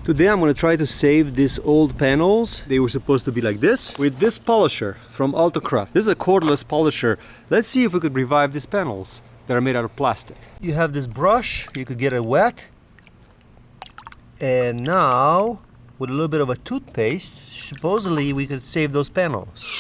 Today I'm going to try to save these old panels. They were supposed to be like this, with this polisher from ALTOCRAFT. This is a cordless polisher. Let's see if we could revive these panels that are made out of plastic. You have this brush, you could get it wet. And now, with a little bit of a toothpaste, supposedly we could save those panels.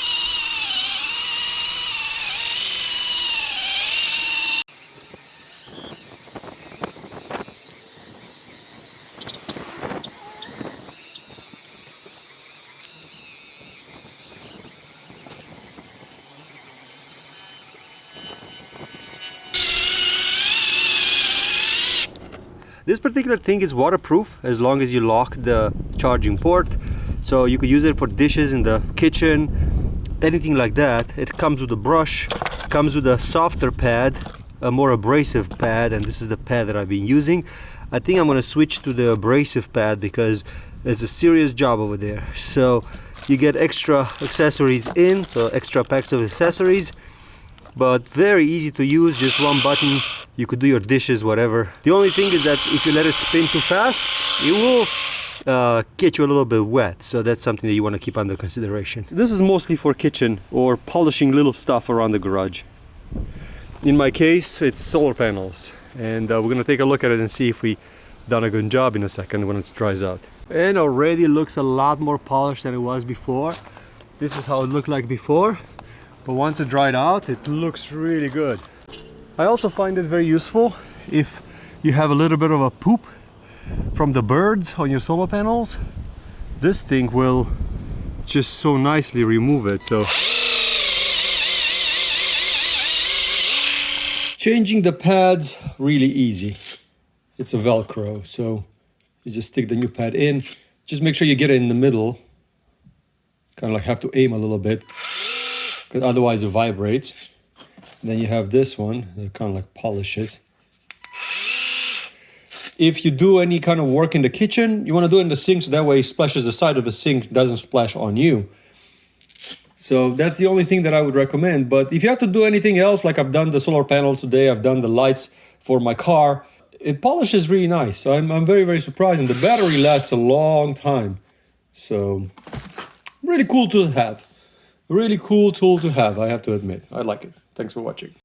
This particular thing is waterproof as long as you lock the charging port, so you could use it for dishes in the kitchen, anything like that. It comes with a brush, comes with a softer pad, a more abrasive pad, and this is the pad that I've been using. I think I'm going to switch to the abrasive pad because it's a serious job over there. So you get extra accessories in, so extra packs of accessories, but very easy to use, just one button. You could do your dishes, whatever. The only thing is that if you let it spin too fast, it will get you a little bit wet. So that's something that you want to keep under consideration. This is mostly for kitchen or polishing little stuff around the garage. In my case, it's solar panels. And we're going to take a look at it and see if we done a good job in a second when it dries out. And already looks a lot more polished than it was before. This is how it looked like before. But once it dried out, it looks really good. I also find it very useful if you have a little bit of a poop from the birds on your solar panels. This thing will just so nicely remove it. So changing the pads, really easy. It's a Velcro, so you just stick the new pad in. Just make sure you get it in the middle. Kind of like have to aim a little bit, because otherwise it vibrates. And then you have this one that kind of like polishes. If you do any kind of work in the kitchen, you want to do it in the sink, so that way it splashes the side of the sink, doesn't splash on you. So that's the only thing that I would recommend. But if you have to do anything else, like I've done the solar panel today, I've done the lights for my car, it polishes really nice. So I'm very, very surprised. And the battery lasts a long time. So really cool to have. Really cool tool to have, I have to admit. I like it. Thanks for watching.